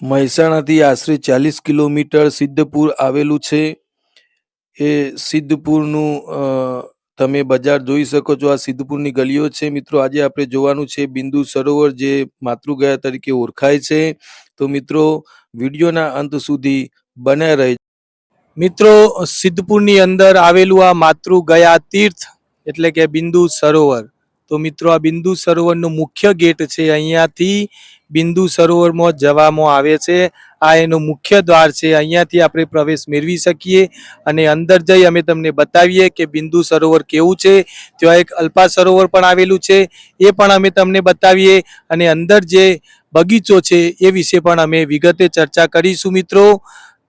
મહેસાણાથી આશરે 40 કિલોમીટર સિદ્ધપુર આવેલું છે. એ સિદ્ધપુરનું તમે બજાર જોઈ શકો છો. આ સિદ્ધપુરની ગલીઓ છે. મિત્રો, આજે આપણે જોવાનું છે બિંદુ સરોવર, જે માતૃગયા તરીકે ઓળખાય છે. તો મિત્રો, વિડીયોના અંત સુધી બન્યા રહે. મિત્રો, સિદ્ધપુરની અંદર આવેલું આ માતૃગયા તીર્થ એટલે કે બિંદુ સરોવર. તો મિત્રો, આ બિંદુ સરોવરનો મુખ્ય ગેટ છે. અહીંયાથી બિંદુ સરોવરમાં જવામાં આવે છે. આ એનું મુખ્ય દ્વાર છે. અહીંયાથી આપણે પ્રવેશ મેળવી શકીએ અને અંદર જઈ અમે તમને બતાવીએ કે બિંદુ સરોવર કેવું છે. ત્યાં એક અલ્પા સરોવર પણ આવેલું છે, એ પણ અમે તમને બતાવીએ અને અંદર જે બગીચો છે એ વિશે પણ અમે વિગતે ચર્ચા કરીશું. મિત્રો,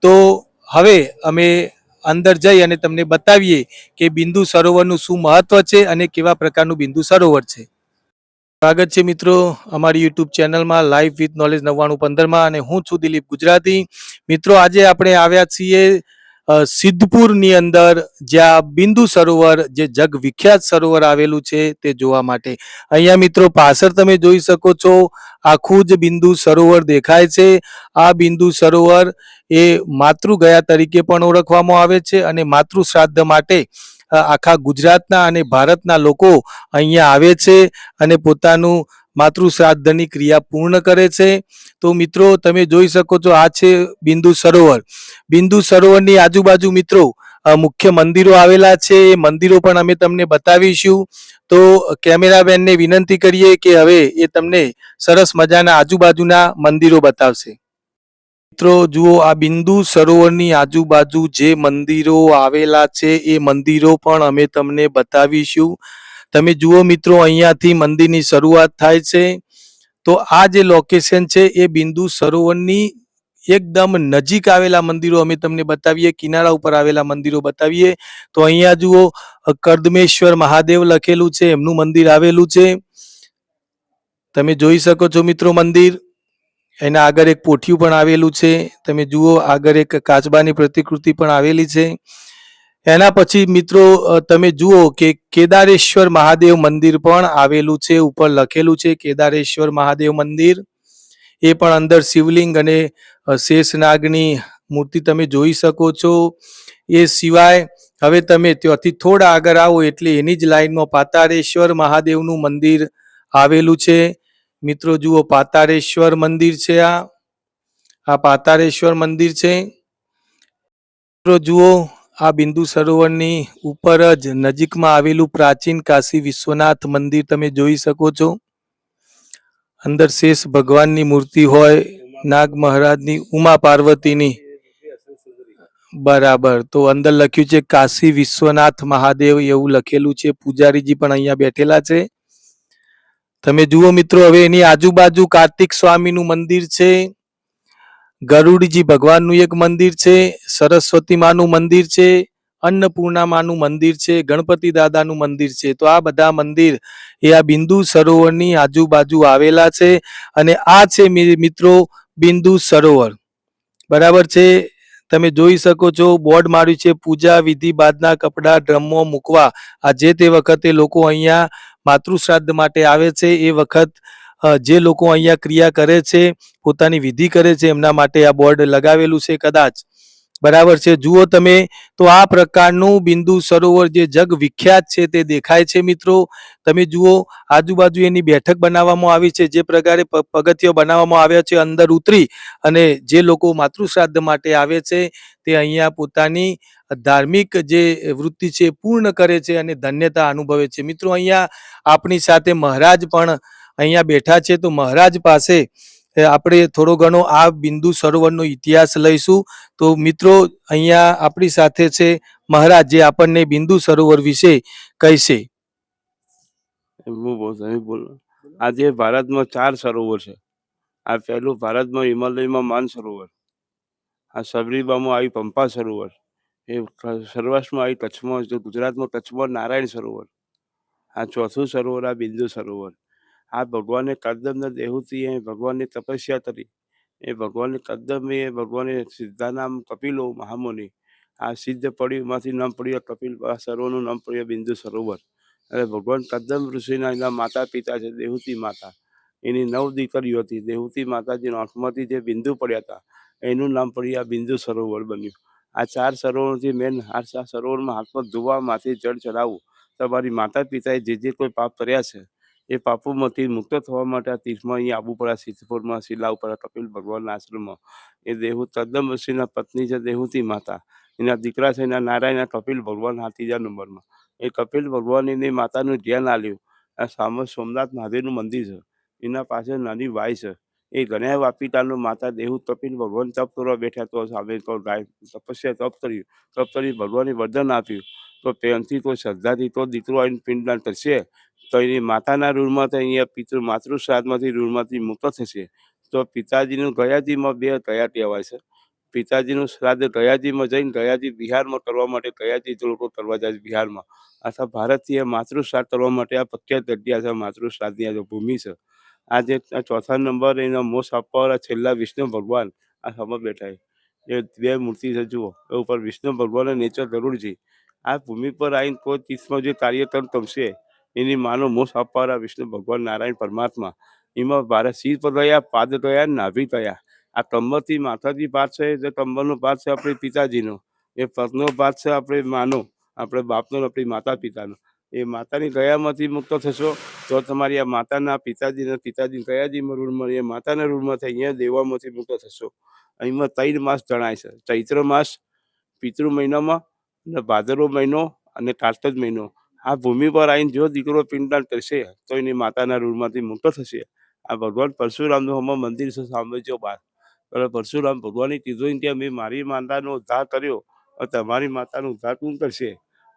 તો હવે અમે અંદર જઈ અને તમને બતાવીએ કે બિંદુ સરોવરનું શું મહત્વ છે અને કેવા પ્રકારનું બિંદુ સરોવર છે. સ્વાગત છે મિત્રો અમારી યુટ્યુબ ચેનલમાં લાઈવ વિથ નોલેજ 9915 અને હું છું દિલીપ ગુજરાતી. મિત્રો, આજે આપણે આવ્યા છીએ સિદ્ધપુરની અંદર, જ્યાં બિંદુ સરોવર, જે જગ વિખ્યાત સરોવર આવેલું છે તે જોવા માટે. અહીંયા મિત્રો પાછળ તમે જોઈ શકો છો, આખું જ બિંદુ સરોવર દેખાય છે. આ બિંદુ સરોવર એ માતૃગયા તરીકે પણ ઓળખવામાં આવે છે અને માતૃ શ્રાદ્ધ માટે આખા ગુજરાતના અને ભારતના લોકો અહીંયા આવે છે અને પોતાનું માતૃ શ્રાદ્ધની ક્રિયા પૂર્ણ કરે છે. તો મિત્રો, તમે જોઈ શકો છો, આ છે બિંદુ સરોવર. બિંદુ સરોવરની આજુબાજુ મિત્રો મુખ્ય મંદિરો આવેલા છે. એ મંદિરો પણ અમે તમને બતાવીશું. તો કેમેરામેનને વિનંતી કરીએ કે હવે એ તમને સરસ મજાના આજુબાજુના મંદિરો બતાવશે. મિત્રો જુઓ, આ બિંદુ સરોવરની આજુબાજુ જે મંદિરો આવેલા છે એ મંદિરો પણ અમે તમને બતાવીશું. તમે જુઓ મિત્રો, અહીંયાથી મંદિરની શરૂઆત થાય છે. તો આ જે લોકેશન છે એ બિંદુ સરોવરની એકદમ નજીક આવેલા મંદિરો અમે તમને બતાવીએ, કિનારા ઉપર આવેલા મંદિરો બતાવીએ. તો અહીંયા જુઓ, કર્દમેશ્વર મહાદેવ લખેલું છે, એમનું મંદિર આવેલું છે. તમે જોઈ શકો છો મિત્રો મંદિર. એના આગળ એક પોઠિયું પણ આવેલું છે. તમે જુઓ, આગળ એક કાચબાની પ્રતિકૃતિ પણ આવેલી છે. એના પછી મિત્રો તમે જુઓ કે કેદારેશ્વર મહાદેવ મંદિર પણ આવેલું છે. ઉપર લખેલું છે કેદારેશ્વર મહાદેવ મંદિર. એ પણ અંદર શિવલિંગ અને શેષનાગની મૂર્તિ તમે જોઈ શકો છો. એ સિવાય હવે તમે ત્યાંથી થોડા આગળ આવો એટલે એની જ લાઈનમાં પાતાળેશ્વર મહાદેવનું મંદિર આવેલું છે. મિત્રો જુઓ, પાતાળેશ્વર મંદિર છે. આ પાતાળેશ્વર મંદિર છે. મિત્રો જુઓ, આ બિંદુ સરોવરની ઉપર જ નજીકમાં આવેલું પ્રાચીન કાશી વિશ્વનાથ મંદિર તમે જોઈ શકો છો. અંદર શેષ ભગવાનની મૂર્તિ હોય, નાગ મહારાજની, ઉમા પાર્વતીની. બરાબર. તો અંદર લખ્યું છે કાશી વિશ્વનાથ મહાદેવ, એવું લખેલું છે. પૂજારીજી પણ અહીંયા બેઠેલા છે. તમે જુઓ મિત્રો, હવે એની આજુબાજુ કાર્તિક સ્વામીનું મંદિર છે, ગરુડજી ભગવાનનું એક મંદિર છે, સરસ્વતી માનું મંદિર છે, અન્નપૂર્ણા માનું મંદિર છે, ગણપતિ દાદાનું મંદિર છે. તો આ બધા મંદિર એ આ બિંદુ સરોવરની આજુબાજુ આવેલા છે. અને આ છે મિત્રો બિંદુ સરોવર. બરાબર છે. તમે જોઈ શકો છો, બોર્ડ માર્યું છે પૂજા વિધિ બાદના કપડા ડ્રમમાં મૂકવા. આ જે તે વખતે લોકો અહીંયા માતૃશ્રાદ્ધ માટે આવે છે એ વખત જે લોકો અહીંયા ક્રિયા કરે છે, પોતાની વિધિ કરે છે, એમના માટે આ બોર્ડ લગાવેલું છે કદાચ. બરાબર છે. જુઓ તમે, તો આ પ્રકારનું બિંદુ સરોવર જે જગ વિખ્યાત છે તે દેખાય છે. મિત્રો તમે જુઓ, આજુબાજુ એની બેઠક બનાવવામાં આવી છે. જે પ્રકારે પગથિયા બનાવવામાં આવ્યા છે, અંદર ઉતરી અને જે લોકો માતૃશ્રાદ્ધ માટે આવે છે તે અહીંયા પોતાની ધાર્મિક જે વૃત્તિ છે પૂર્ણ કરે છે અને ધન્યતા અનુભવે છે. મિત્રો, અહીંયા આપણી સાથે મહારાજ પણ અહીંયા બેઠા છે. તો મહારાજ પાસે આપણે થોડો ઘણો આ બિંદુ સરોવરનો ઇતિહાસ લઈશું. તો મિત્રો, અહીંયા આપણી સાથે છે મહારાજ, જે આપણને બિંદુ સરોવર વિશે કહેશે. આજે ભારતમાં 4 સરોવર છે. આ પહેલું ભારતમાં હિમાલયમાં માન સરોવર, આ સબરીબામાં આવી પંપા સરોવર, એ સૌરાષ્ટ્રમાં આવી કચ્છમાં, ગુજરાતમાં કચ્છમાં નારાયણ સરોવર. આ ચોથું સરોવર આ બિંદુ સરોવર. આ ભગવાને કદમના દેહુથી એ ભગવાનની તપસ્યા કરી. એ ભગવાનની કદમ એ ભગવાને સિદ્ધા નામ કપિલો મહામુનિ. આ સિદ્ધ પડ્યુંમાંથી નામ પડ્યું કપિલ સરોવરનું નામ પડ્યું બિંદુ સરોવર. અને ભગવાન કદમ ઋષિના એના માતા પિતા છે દેહુતી માતા. એની 9 દીકરીઓ હતી. દેહુતી માતાજીના આંખમાંથી જે બિંદુ પડ્યા હતા એનું નામ પડી આ બિંદુ સરોવર બન્યું. આ 4 સરોવરથી મેન આ સરોવરમાં હાથમાં ધોવા, માથે જળ ચડાવવું. તમારી માતા પિતાએ જે કોઈ પાપ કર્યા છે એ પાપોમાંથી મુક્ત થવા માટે આ તીર્થમાં અહીં આવવું પડે. સિદ્ધપુરમાં શિલા ઉપર કપિલ ભગવાનના આશ્રમમાં એ તદ્દમસીના પત્ની છે દેહુતી માતા, એના દીકરા છે એના નારાયણ કપિલ ભગવાન ત્રીજા નંબરમાં. એ કપિલ ભગવાન એની માતાનું ધ્યાન આલ્યું. આ સામે સોમનાથ મહાદેવનું મંદિર છે, એના પાસે નાની વાય છે. એ ગણ્યા વાપિતાનું માતા દેહુ કપિલ ભગવાન તપ કરવા બેઠા તો સામે તો ગાય તપસ્યા તપ કરી ભગવાને વરદાન આપ્યું. તો પ્રેમથી કોઈ શ્રદ્ધાથી તો દીકરો આવીને પિંડદાન કરશે તો એની માતાના ઋણમાંથી અહીંયા માતૃ શ્રાદ્ધમાંથી ઋણમાંથી મુક્ત થશે. તો પિતાજીનું ગયાજીમાં 2 ગયા કહેવાય છે. પિતાજીનું શ્રાદ્ધ ગયાજીમાં જઈને ગયાજી બિહારમાં કરવા માટે ગયાજી લોકો કરવા જાય બિહારમાં. આખા ભારતથી એ માતૃ શ્રાદ્ધ કરવા માટે આ પ્રખ્યાત જગ્યા છે. માતૃ શ્રાદ્ધની આ ભૂમિ છે. આજે ચોથા નંબર એનો મોક્ષ આપવાવાળા છેલ્લા વિષ્ણુ ભગવાન આ સમય બેઠા એ 2 મૂર્તિ છે જુઓ. એ ઉપર વિષ્ણુ ભગવાનને નેચર જરૂરથી આ ભૂમિ પર આવીને કોઈ તીર્થમાં જે કાર્યક્રમ થશે એની માનો મોક્ષ આપવાવાળા વિષ્ણુ ભગવાન નારાયણ પરમાત્મા એમાં ભારત શિર પર રહ્યા, પાદ રહ્યા, નાભી ગયા. આ કંબરથી માથાથી ભાત છે જે કંબરનો ભાત છે આપણે પિતાજીનો, એ પગનો ભાત છે આપણે માનો, આપણે બાપનો, આપણી માતા પિતાનો. એ માતાની ગયામાંથી મુક્ત થશો તો તમારી આ માતાના પિતાજી ગયાજીમાં ઋણમાં, એ માતાના ઋણમાંથી અહીંયા દેવામાંથી મુક્ત થશો. અહીંમાં 3 માસ જણાય છે. ચૈત્ર માસ પિતૃ મહિનામાં અને ભાદરવો મહિનો અને કારતક મહિનો. આ ભૂમિ પર આવીને જો દીકરો પિંડદાન કરશે તો એની માતાના ઋણમાંથી મુક્ત થશે. આ ભગવાન પરશુરામનું હમણાં મંદિર છે સામે જો બહાર. પરશુરામ ભગવાને કીધું કે મેં મારી માતાનો ઉદ્ધાર કર્યો, તમારી માતાનો ઉદ્ધાર કોણ કરશે?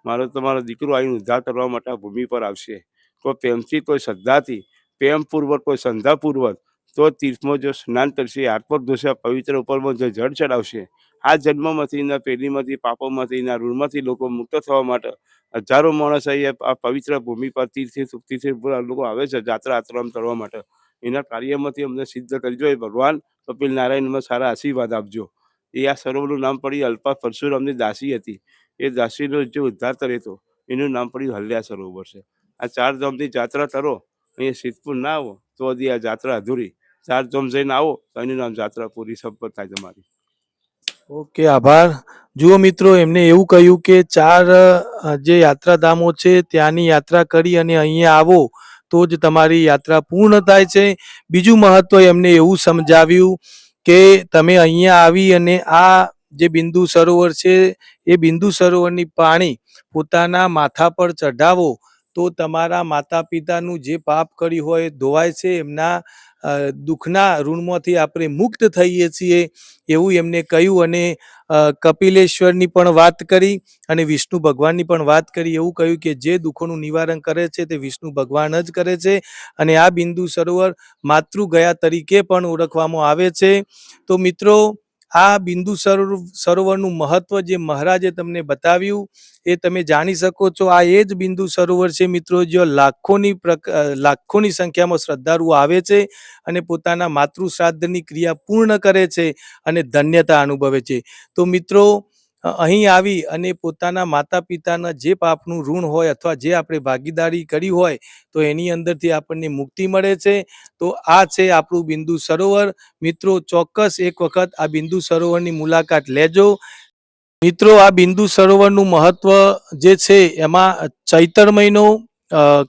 તમારો દીકરો આવીને ઉદ્ધાર કરવા માટે આ ભૂમિ પર આવશે. કોઈ પ્રેમથી, કોઈ શ્રદ્ધાથી, પ્રેમપૂર્વક, કોઈ સંધાપૂર્વક તો તીર્થમાં જો સ્નાન કરશે, હાથ પગ ધોશે, પવિત્ર ઉપરમાં જો જળ ચડાવશે, આ જન્મમાંથી એના પેઢીમાંથી પાપોમાંથી એના ઋણમાંથી લોકો મુક્ત થવા માટે હજારો માણસ આ પવિત્ર ભૂમિ પર તીર્થથી લોકો આવે છે જાત્રા આશ્રમ કરવા માટે. એના કાર્યમાંથી અમને સિદ્ધ કરજો એ ભગવાન કપિલ નારાયણમાં સારા આશીર્વાદ આપજો. એ આ સરોવરનું નામ પડ્યું અલ્પા પરશુરામની દાસી હતી. એ દાસીનો જે ઉદ્ધાર કર્યો હતો એનું નામ પડ્યું હલ્યા સરોવર છે. આ 4 ધામની જાત્રા કરો, અહીંયા સિદ્ધપુર ના આવો તો હજી આ જાત્રા અધૂરી. 4 ધામ જઈને આવો તો એનું નામ જાત્રા પૂરી સંપન્ન થાય તમારી. ઓકે, આભાર. જુઓ મિત્રો, એમને એવું કહ્યું કે 4 જે યાત્રાધામો છે ત્યાંની યાત્રા કરી અને અહીંયા આવો તો જ તમારી યાત્રા પૂર્ણ થાય છે. બીજું મહત્વ એમને એવું સમજાવ્યું કે તમે અહીંયા આવી અને આ જે બિંદુ સરોવર છે એ બિંદુ સરોવરની પાણી પોતાના માથા પર ચઢાવો તો તમારા માતા પિતાનું જે પાપ કર્યું હોય ધોવાય છે, એમના દુઃખના ઋણમાંથી આપણે મુક્ત થઈએ છીએ એવું એમને કહ્યું. અને કપિલેશ્વરની પણ વાત કરી અને વિષ્ણુ ભગવાનની પણ વાત કરી. એવું કહ્યું કે જે દુઃખોનું નિવારણ કરે છે તે વિષ્ણુ ભગવાન જ કરે છે અને આ બિંદુ સરોવર માતૃ ગયા તરીકે પણ ઓળખવામાં આવે છે. તો મિત્રો, આ બિંદુ સરોવરનું મહત્વ જે મહારાજે તમને બતાવ્યું એ તમે જાણી શકો છો. આ એ જ બિંદુ સરોવર છે મિત્રો, જો લાખોની સંખ્યામાં શ્રદ્ધાળુઓ આવે છે અને પોતાના માતૃ શ્રાદ્ધની ક્રિયા પૂર્ણ કરે છે અને ધન્યતા અનુભવે છે. તો મિત્રો, અહીં આવી અને પોતાના માતા પિતાના જે પાપનું ઋણ હોય અથવા જે આપણે ભાગીદારી કરી હોય તો એની અંદરથી આપણને મુક્તિ મળે છે. તો આ છે આપણું બિંદુ સરોવર. મિત્રો, ચોક્કસ એક વખત આ બિંદુ સરોવરની મુલાકાત લેજો. મિત્રો, આ બિંદુ સરોવરનું મહત્વ જે છે એમાં ચૈત્ર મહિનો,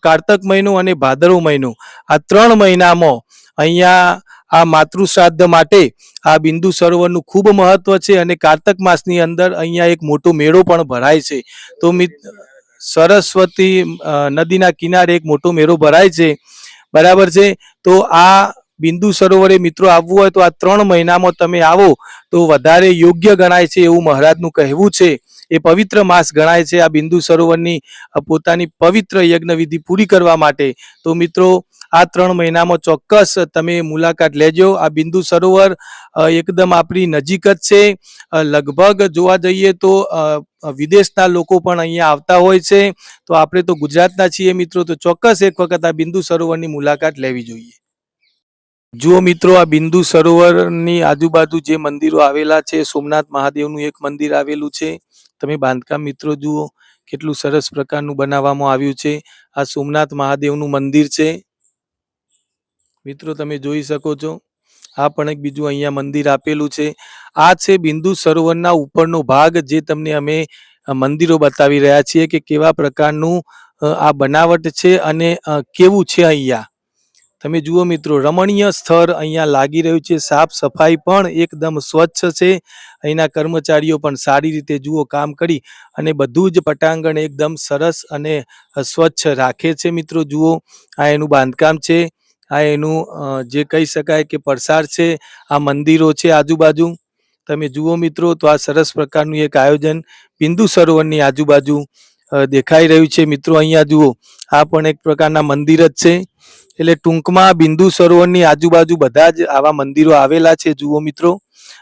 કારતક મહિનો અને ભાદરવો મહિનો, આ 3 મહિનામાં અહીંયા આ માતૃ શ્રાદ્ધ માટે આ બિંદુ સરોવરનું ખૂબ મહત્વ છે. અને કારતક માસની અંદર અહીંયા એક મોટો મેળો પણ ભરાય છે. તો સરસ્વતી નદીના કિનારે એક મોટો મેળો ભરાય છે, બરાબર છે. તો આ બિંદુ સરોવરે મિત્રો આવવું હોય તો આ 3 મહિનામાં તમે આવો તો વધારે યોગ્ય ગણાય છે એવું મહારાજનું કહેવું છે. એ પવિત્ર માસ ગણાય છે આ બિંદુ સરોવરની પોતાની પવિત્ર યજ્ઞ વિધિ પૂરી કરવા માટે. તો મિત્રો, આ 3 મહિનામાં ચોક્કસ તમે મુલાકાત લેજો. આ બિંદુ સરોવર એકદમ આપણી નજીક જ છે. લગભગ જોવા જઈએ તો વિદેશના લોકો પણ અહીંયા આવતા હોય છે. તો આપણે તો ગુજરાતના છીએ મિત્રો, તો ચોક્કસ એક વખત આ બિંદુ સરોવરની મુલાકાત લેવી જોઈએ. જુઓ મિત્રો, આ બિંદુ સરોવરની આજુબાજુ જે મંદિરો આવેલા છે, સોમનાથ મહાદેવનું એક મંદિર આવેલું છે. તમે બાંધકામ મિત્રો જુઓ, કેટલું સરસ પ્રકારનું બનાવવામાં આવ્યું છે. આ સોમનાથ મહાદેવનું મંદિર છે મિત્રો તમે જોઈ શકો છો આ પણ એક બીજું અહીંયા મંદિર આપેલું છે. આ છે બિંદુ સરોવરના ઉપરનો ભાગ, જે તમને અમે મંદિરો બતાવી રહ્યા છીએ કે કેવા પ્રકારનું આ બનાવટ છે અને કેવું છે અહીંયા. તમે જુઓ મિત્રો, રમણીય સ્થળ અહીંયા લાગી રહ્યું છે. સાફ સફાઈ પણ એકદમ સ્વચ્છ છે. અહીંના કર્મચારીઓ પણ સારી રીતે જુઓ કામ કરી અને બધું જ પટાંગણ એકદમ સરસ અને સ્વચ્છ રાખે છે. મિત્રો જુઓ, આ એનું બાંધકામ છે, આ એનું જે કહી શકાય કે પરસાર છે. આ મંદિરો છે આજુબાજુ. તમે જુઓ મિત્રો, તો આ સરસ પ્રકારનું એક આયોજન બિંદુ સરોવરની આજુબાજુ દેખાઈ રહ્યું છે. મિત્રો અહીંયા જુઓ, આ પણ એક પ્રકારના મંદિર જ છે. એટલે ટૂંકમાં બિંદુ સરોવરની આજુબાજુ બધા જ આવા મંદિરો આવેલા છે. જુઓ મિત્રો,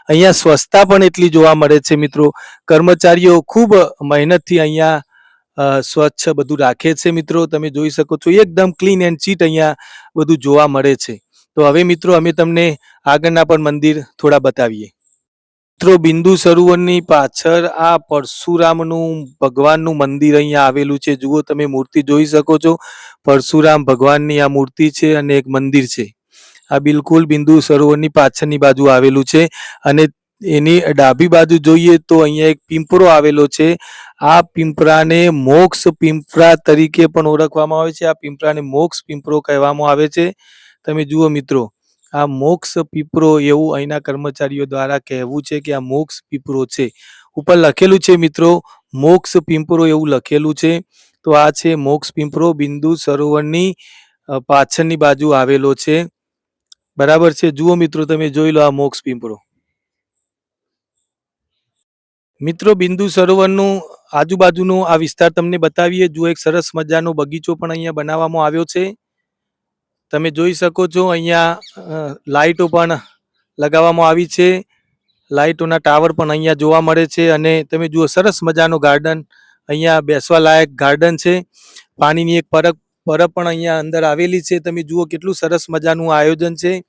અહીંયા સ્વચ્છતા પણ એટલી જોવા મળે છે. મિત્રો કર્મચારીઓ ખૂબ મહેનતથી અહીંયા સ્વચ્છ બધું રાખે છે. મિત્રો તમે જોઈ શકો છો, એકદમ ક્લીન એન્ડ ચીટ અહીંયા બધું જોવા મળે છે. તો હવે મિત્રો અમે તમને આગળના પણ મંદિર થોડા બતાવીએ. મિત્રો બિંદુ સરોવરની પાછળ આ પરશુરામનું ભગવાનનું મંદિર અહીંયા આવેલું છે. જુઓ તમે મૂર્તિ જોઈ શકો છો, પરશુરામ ભગવાનની આ મૂર્તિ છે અને એક મંદિર છે. આ બિલકુલ બિંદુ સરોવરની પાછળની બાજુ આવેલું છે અને એની ડાબી બાજુ જોઈએ તો અહીંયા એક પીંપળો આવેલો છે. આ પીંપળાને મોક્ષ પીંપળા તરીકે પણ ઓળખવામાં આવે છે. આ પીંપળાને મોક્ષ પીંપળો કહેવામાં આવે છે. તમે જુઓ મિત્રો, આ મોક્ષ પીપળો એવું અહીંના કર્મચારીઓ દ્વારા કહેવું છે કે આ મોક્ષ પીપળો છે. ઉપર લખેલું છે મિત્રો, મોક્ષ પીપળો એવું લખેલું છે. તો આ છે મોક્ષ પીપળો, બિંદુ સરોવરની પાછળની બાજુ આવેલો છે. બરાબર છે. જુઓ મિત્રો, તમે જોઈ લો આ મોક્ષ પીપળો. મિત્રો બિંદુ સરોવરનું આજુબાજુનો આ વિસ્તાર તમને બતાવીએ. જુઓ, એક સરસ મજાનો બગીચો પણ અહીંયા બનાવવામાં આવ્યો છે. તમે જોઈ શકો છો, અહીંયા લાઈટો પણ લગાવવામાં આવી છે. લાઈટોના ટાવર પણ અહીંયા જોવા મળે છે અને તમે જુઓ, સરસ મજાનો ગાર્ડન, અહીંયા બેસવા લાયક ગાર્ડન છે. પાણીની એક પરબ પણ અહીંયા અંદર આવેલી છે. તમે જુઓ કેટલું સરસ મજાનું આયોજન છે.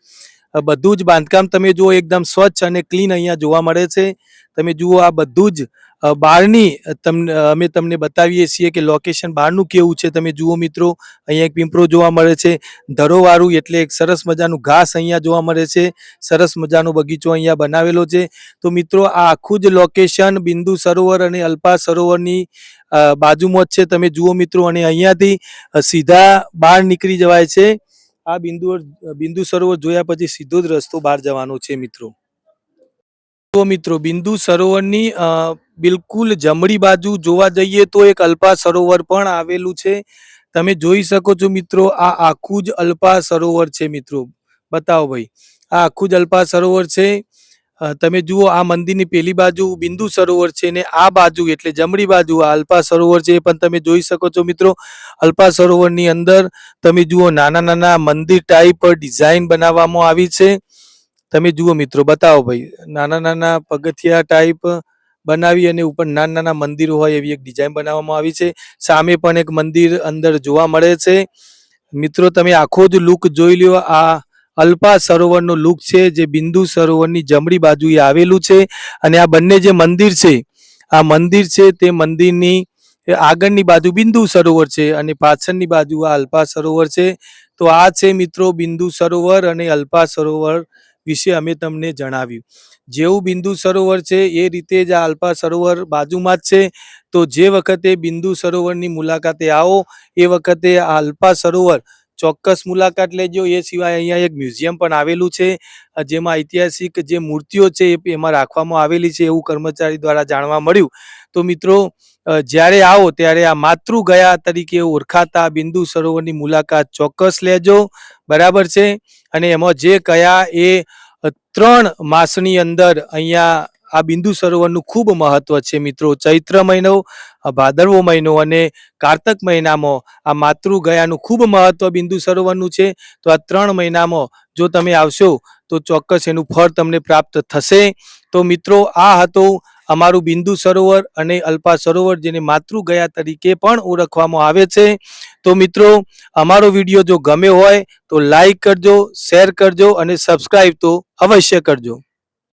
બધું જ બાંધકામ તમે જુઓ, એકદમ સ્વચ્છ અને ક્લીન અહીંયા જોવા મળે છે. તમે જુઓ, આ બધું જ બહારની અમે તમને બતાવીએ છીએ કે લોકેશન બહારનું કેવું છે. તમે જુઓ મિત્રો, અહીંયા એક પીંપળો જોવા મળે છે, ધરોવાળું, એટલે એક સરસ મજાનું ઘાસ અહીંયા જોવા મળે છે. સરસ મજાનો બગીચો અહીંયા બનાવેલો છે. તો મિત્રો આ આખું જ લોકેશન બિંદુ સરોવર અને અલ્પા સરોવરની બાજુમાં જ છે. તમે જુઓ મિત્રો, અને અહીંયાથી સીધા બહાર નીકળી જવાય છે. આ બિંદુ સરોવર જોયા પછી સીધો જ રસ્તો બહાર જવાનો છે. મિત્રો બિંદુ સરોવરની બિલકુલ જમણી બાજુ જોવા જઈએ તો એક અલ્પા સરોવર પણ આવેલું છે. તમે જોઈ શકો છો મિત્રો, આ આખું જ અલ્પા સરોવર છે. મિત્રો બતાવો ભાઈ, આ આખું જ અલ્પા સરોવર છે. તમે જુઓ, આ મંદિરની પેલી બાજુ બિંદુ સરોવર છે ને આ બાજુ એટલે જમણી બાજુ આ અલ્પા સરોવર છે. પણ તમે જોઈ શકો છો મિત્રો, અલ્પા સરોવરની અંદર તમે જુઓ નાના નાના મંદિર ટાઈપ ડિઝાઇન બનાવવામાં આવી છે. તમે જુઓ મિત્રો, બતાવો ભાઈ, નાના નાના પગથિયા ટાઈપ બનાવી અને ઉપર નાના નાના મંદિરો હોય એવી એક ડિઝાઇન બનાવવામાં આવી છે. સામે પણ એક મંદિર અંદર જોવા મળે છે. મિત્રો તમે આખો જ લુક જોઈ લ્યો. આ અલ્પા સરોવરનો લુક છે, જે બિંદુ સરોવરની જમણી બાજુએ આવેલું છે. અને આ બંને જે મંદિર છે, આ મંદિર છે તે મંદિરની આગળની બાજુ બિંદુ સરોવર છે અને પાછળની બાજુ આ અલ્પા સરોવર છે. તો આ છે મિત્રો બિંદુ સરોવર અને અલ્પા સરોવર વિશે અમે તમને જણાવ્યું. જેવું બિંદુ સરોવર છે એ રીતે જ આ અલ્પા સરોવર બાજુમાં જ છે. તો જે વખતે બિંદુ સરોવરની મુલાકાતે આવો એ વખતે આ અલ્પા સરોવર ચોક્કસ મુલાકાત લેજો. એ સિવાય અહીંયા એક મ્યુઝિયમ પણ આવેલું છે, જેમાં ઐતિહાસિક જે મૂર્તિઓ છે એમાં રાખવામાં આવેલી છે એવું કર્મચારી દ્વારા જાણવા મળ્યું. તો મિત્રો જ્યારે આવો ત્યારે આ માતૃગયા તરીકે ઓળખાતા બિંદુ સરોવરની મુલાકાત ચોક્કસ લેજો. બરાબર છે. અને એમાં જે કયા એ 3 માસની અંદર અહીંયા આ બિંદુ સરોવરનું ખૂબ મહત્વ છે. મિત્રો ચૈત્ર મહિનો, ભાદરવો મહિનો અને કારતક મહિનામાં આ માતૃગયાનું ખૂબ મહત્વ બિંદુ સરોવરનું છે. તો આ 3 મહિનામાં જો તમે આવશો તો ચોક્કસ એનું ફળ તમને પ્રાપ્ત થશે. તો મિત્રો આ હતું અમારું બિંદુ સરોવર અને અલ્પા સરોવર, જેને માતૃગયા તરીકે પણ ઓળખવામાં આવે છે. તો મિત્રો અમારો વિડીયો જો ગમ્યો હોય તો લાઈક કરજો, શેર કરજો અને સબસ્ક્રાઈબ તો અવશ્ય કરજો.